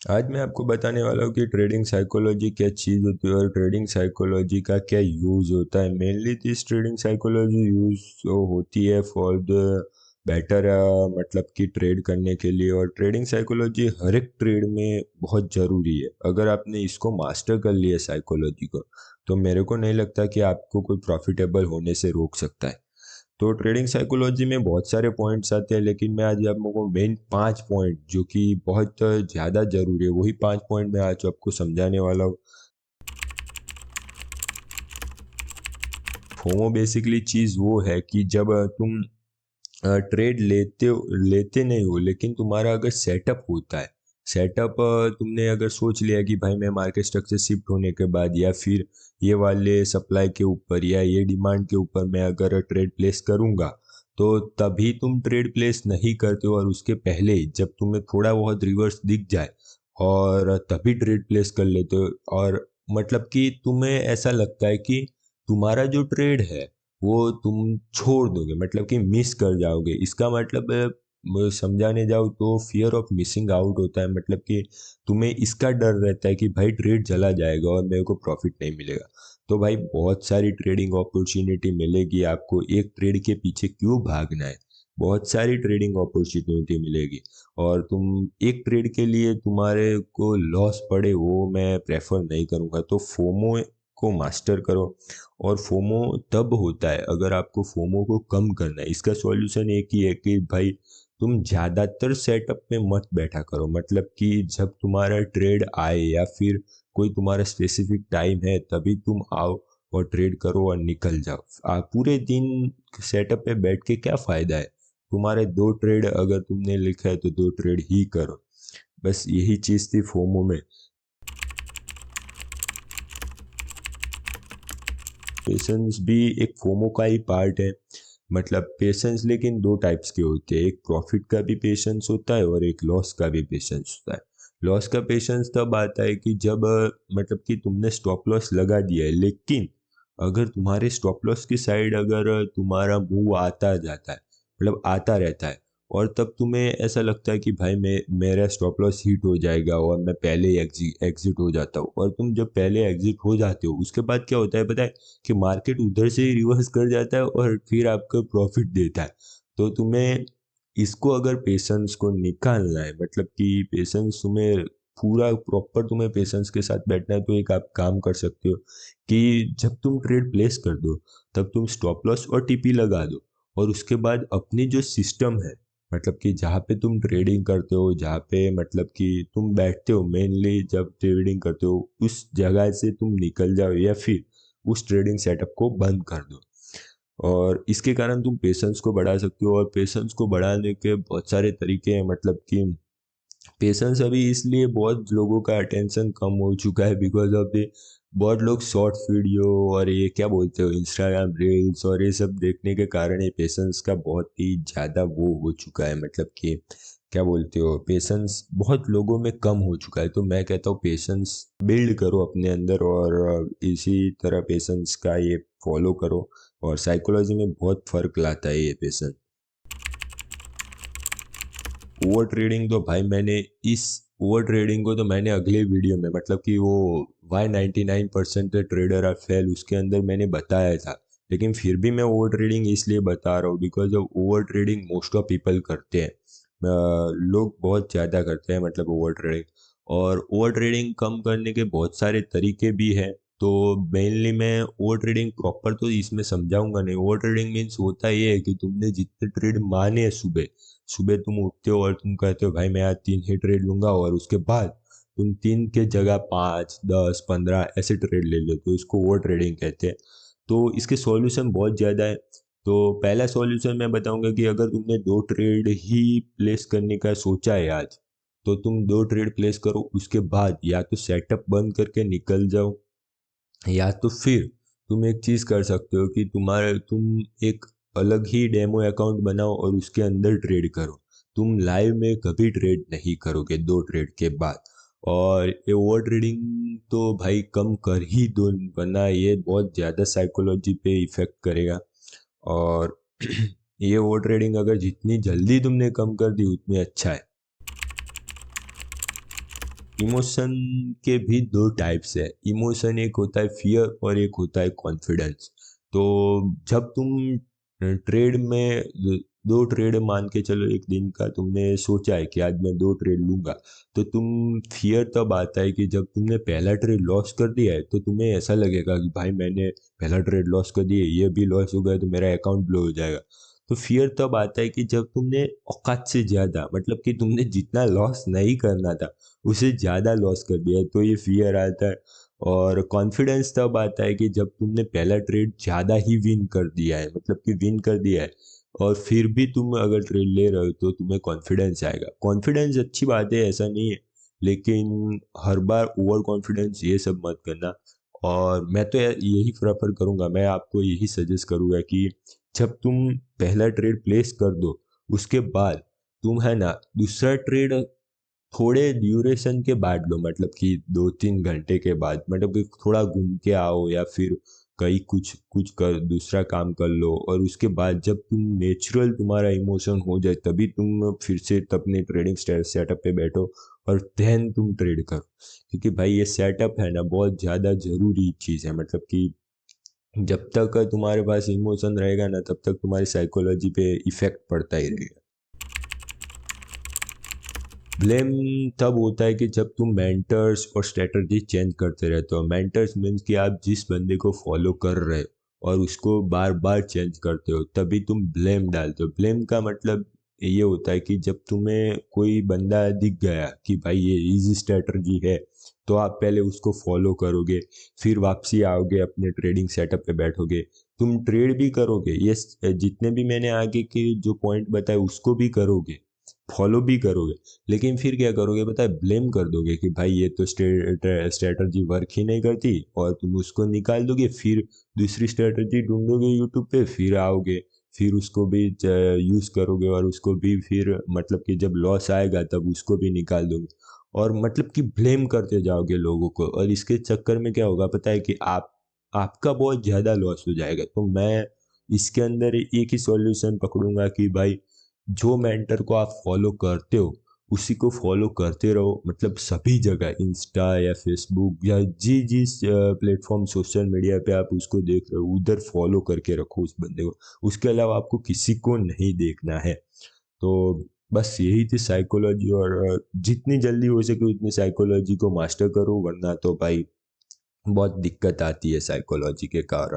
आज मैं आपको बताने वाला हूँ कि ट्रेडिंग साइकोलॉजी क्या चीज़ होती है और ट्रेडिंग साइकोलॉजी का क्या यूज़ होता है। Mainly this trading psychology use होती है फॉर द बेटर, मतलब कि ट्रेड करने के लिए। और ट्रेडिंग साइकोलॉजी हर एक ट्रेड में बहुत ज़रूरी है। अगर आपने इसको मास्टर कर लिया साइकोलॉजी को, तो मेरे को नहीं लगता कि आपको कोई प्रॉफिटेबल होने से रोक सकता है। तो ट्रेडिंग साइकोलॉजी में बहुत सारे पॉइंट्स आते हैं, लेकिन मैं आज आप लोगों को मेन 5 पॉइंट जो कि बहुत ज़्यादा ज़रूरी है, वही 5 पॉइंट मैं आज आपको समझाने वाला हूँ। फोमो बेसिकली चीज़ वो है कि जब तुम ट्रेड लेते नहीं हो, लेकिन तुम्हारा अगर सेटअप होता है। सेटअप, तुमने अगर सोच लिया कि भाई मैं मार्केट स्ट्रक्चर शिफ्ट होने के बाद या फिर ये वाले सप्लाई के ऊपर या ये डिमांड के ऊपर मैं अगर ट्रेड प्लेस करूंगा, तो तभी तुम ट्रेड प्लेस नहीं करते हो। और उसके पहले जब तुम्हें थोड़ा बहुत रिवर्स दिख जाए और तभी ट्रेड प्लेस कर लेते हो। और मतलब कि तुम्हें ऐसा लगता है कि तुम्हारा जो ट्रेड है वो तुम छोड़ दोगे, मतलब कि मिस कर जाओगे। इसका मतलब समझाने जाओ तो फियर ऑफ मिसिंग आउट होता है। मतलब कि तुम्हें इसका डर रहता है कि भाई ट्रेड चला जाएगा और मेरे को प्रॉफिट नहीं मिलेगा। तो भाई बहुत सारी ट्रेडिंग अपॉर्चुनिटी मिलेगी आपको, एक ट्रेड के पीछे क्यों भागना है। बहुत सारी ट्रेडिंग अपॉर्चुनिटी मिलेगी। और तुम एक ट्रेड के लिए तुम्हारे को लॉस पड़े, वो मैं प्रेफर नहीं करूँगा। तो फोमो को मास्टर करो। और फोमो तब होता है अगर आपको फोमो को कम करना है। इसका सॉल्यूशन एक ही है कि भाई तुम ज़्यादातर सेटअप में मत बैठा करो। मतलब कि जब तुम्हारा ट्रेड आए या फिर कोई तुम्हारा स्पेसिफिक टाइम है तभी तुम आओ और ट्रेड करो और निकल जाओ। पूरे दिन सेटअप पे बैठ के क्या फ़ायदा है। तुम्हारे 2 ट्रेड अगर तुमने लिखा है तो 2 ट्रेड ही करो। बस यही चीज़ थी फोमो में। पेशेंस भी एक फोमो का ही पार्ट है। मतलब पेशेंस लेकिन 2 टाइप्स के होते हैं, एक प्रॉफिट का भी पेशेंस होता है और एक लॉस का भी पेशेंस होता है। लॉस का पेशेंस तब आता है कि जब मतलब कि तुमने स्टॉप लॉस लगा दिया है, लेकिन अगर तुम्हारे स्टॉप लॉस की साइड अगर तुम्हारा मूव आता जाता है, मतलब आता रहता है, और तब तुम्हें ऐसा लगता है कि भाई मेरा स्टॉप लॉस हिट हो जाएगा और मैं पहले एग्जिट हो जाता हूँ। और तुम जब पहले एग्जिट हो जाते हो उसके बाद क्या होता है पता है, कि मार्केट उधर से ही रिवर्स कर जाता है और फिर आपको प्रॉफिट देता है। तो तुम्हें इसको अगर पेशेंस को निकालना है, मतलब कि पेशेंस तुम्हें पूरा प्रॉपर तुम्हें पेशेंस के साथ बैठना है, तो एक आप काम कर सकते हो कि जब तुम ट्रेड प्लेस कर दो तब तुम स्टॉप लॉस और टीपी लगा दो। और उसके बाद अपनी जो सिस्टम है, मतलब कि जहाँ पे तुम ट्रेडिंग करते हो, जहाँ पे मतलब कि तुम बैठते हो मेनली जब ट्रेडिंग करते हो, उस जगह से तुम निकल जाओ या फिर उस ट्रेडिंग सेटअप को बंद कर दो। और इसके कारण तुम पेशेंस को बढ़ा सकते हो। और पेशेंस को बढ़ाने के बहुत सारे तरीके हैं। मतलब कि पेशेंस अभी इसलिए बहुत लोगों का अटेंशन कम हो चुका है बिकॉज ऑफ द बहुत लोग शॉर्ट्स वीडियो और ये क्या बोलते हो इंस्टाग्राम रील्स और ये सब देखने के कारण ये पेशेंस का बहुत ही ज़्यादा वो हो चुका है। मतलब कि क्या बोलते हो, पेशेंस बहुत लोगों में कम हो चुका है। तो मैं कहता हूँ पेशेंस बिल्ड करो अपने अंदर, और इसी तरह पेशेंस का ये फॉलो करो। और साइकोलॉजी में बहुत फ़र्क लाता है ये पेशेंस। ओवर ट्रेडिंग तो भाई मैंने इस ओवर ट्रेडिंग को तो मैंने अगले वीडियो में, मतलब कि वो वाई 99% ट्रेडर आर फेल, उसके अंदर मैंने बताया था। लेकिन फिर भी मैं ओवर ट्रेडिंग इसलिए बता रहा हूँ because of over trading most of people करते हैं। लोग बहुत ज़्यादा करते हैं मतलब ओवर ट्रेडिंग। और ओवर ट्रेडिंग कम करने के बहुत सारे तरीके भी हैं। तो मेनली मैं ओवर ट्रेडिंग प्रॉपर तो इसमें समझाऊंगा नहीं। ओवर ट्रेडिंग मीन्स होता ये है कि तुमने जितने ट्रेड माने सुबह सुबह तुम उठते हो और तुम कहते हो भाई मैं आज 3 ही ट्रेड लूंगा, और उसके बाद तुम 3 के जगह 5, 10, 15 ऐसे ट्रेड ले लेते हो, इसको ओवर ट्रेडिंग कहते हैं। तो इसके सॉल्यूशन बहुत ज़्यादा है। तो पहला सॉल्यूशन मैं बताऊंगा कि अगर तुमने 2 ट्रेड ही प्लेस करने का सोचा है आज, तो तुम 2 ट्रेड प्लेस करो। उसके बाद या तो सेटअप बंद करके निकल जाओ, या तो फिर तुम एक चीज़ कर सकते हो कि तुम एक अलग ही डेमो अकाउंट बनाओ और उसके अंदर ट्रेड करो। तुम लाइव में कभी ट्रेड नहीं करोगे 2 ट्रेड के बाद। और ये ओवर ट्रेडिंग तो भाई कम कर ही दो, वरना ये बहुत ज़्यादा साइकोलॉजी पे इफेक्ट करेगा। और ये ओवर ट्रेडिंग अगर जितनी जल्दी तुमने कम कर दी उतनी अच्छा है। इमोशन के भी दो टाइप्स है। इमोशन एक होता है फियर और एक होता है कॉन्फिडेंस। तो जब तुम ट्रेड में दो ट्रेड मान के चलो, एक दिन का तुमने सोचा है कि आज मैं दो ट्रेड लूंगा, तो तुम फियर तब आता है कि जब तुमने पहला ट्रेड लॉस कर दिया है तो तुम्हें ऐसा लगेगा कि भाई मैंने पहला ट्रेड लॉस कर दिया, ये भी लॉस हो गया तो मेरा अकाउंट ब्लो हो जाएगा। तो फियर तब आता है कि जब तुमने औकात से ज़्यादा, मतलब कि तुमने जितना लॉस नहीं करना था उसे ज़्यादा लॉस कर दिया है, तो ये फियर आता है। और कॉन्फिडेंस तब आता है कि जब तुमने पहला ट्रेड ज़्यादा ही विन कर दिया है, मतलब कि विन कर दिया है, और फिर भी तुम अगर ट्रेड ले रहे हो तो तुम्हें कॉन्फिडेंस आएगा। कॉन्फिडेंस अच्छी बात है, ऐसा नहीं है, लेकिन हर बार ओवर कॉन्फिडेंस ये सब मत करना। और मैं तो यही प्रेफर करूँगा, मैं आपको यही सजेस्ट करूँगा कि जब तुम पहला ट्रेड प्लेस कर दो, उसके बाद तुम है ना दूसरा ट्रेड थोड़े ड्यूरेशन के बाद लो, मतलब कि 2-3 घंटे के बाद, मतलब कि थोड़ा घूम के आओ या फिर कहीं कुछ कुछ कर दूसरा काम कर लो, और उसके बाद जब तुम नेचुरल तुम्हारा इमोशन हो जाए तभी तुम फिर से अपने ट्रेडिंग सेटअप पे बैठो और देन तुम ट्रेड करो। क्योंकि भाई ये सेटअप है ना बहुत ज़्यादा ज़रूरी चीज़ है, मतलब कि जब तक तुम्हारे पास इमोशन रहेगा ना तब तक तुम्हारी साइकोलॉजी पे इफेक्ट पड़ता ही रहेगा। ब्लेम तब होता है कि जब तुम मेंटर्स और स्ट्रेटजी चेंज करते रहते हो। मेंटर्स मीन्स कि आप जिस बंदे को फॉलो कर रहे हो और उसको बार बार चेंज करते हो, तभी तुम ब्लेम डालते हो। ब्लेम का मतलब ये होता है कि जब तुम्हें कोई बंदा दिख गया कि भाई ये इजी स्ट्रेटजी है, तो आप पहले उसको फॉलो करोगे, फिर वापसी आओगे अपने ट्रेडिंग सेटअप पे बैठोगे, तुम ट्रेड भी करोगे, ये जितने भी मैंने आगे के जो पॉइंट बताए उसको भी करोगे, फॉलो भी करोगे, लेकिन फिर क्या करोगे पता है, ब्लेम कर दोगे कि भाई ये तो स्ट्रेटजी वर्क ही नहीं करती, और तुम उसको निकाल दोगे, फिर दूसरी स्ट्रेटजी ढूंढोगे यूट्यूब पे, फिर आओगे, फिर उसको भी यूज़ करोगे, और उसको भी फिर मतलब कि जब लॉस आएगा तब उसको भी निकाल दोगे, और मतलब कि ब्लेम करते जाओगे लोगों को, और इसके चक्कर में क्या होगा पता है कि आपका बहुत ज़्यादा लॉस हो जाएगा। तो मैं इसके अंदर एक ही सॉल्यूशन पकड़ूंगा कि भाई जो मेंटर को आप फॉलो करते हो उसी को फॉलो करते रहो, मतलब सभी जगह, इंस्टा या फेसबुक या जिस प्लेटफॉर्म सोशल मीडिया पे आप उसको देख रहे हो उधर फॉलो करके रखो उस बंदे को, उसके अलावा आपको किसी को नहीं देखना है। तो बस यही थी साइकोलॉजी, और जितनी जल्दी हो सके उतनी साइकोलॉजी को मास्टर करो, वरना तो भाई बहुत दिक्कत आती है साइकोलॉजी के कारण।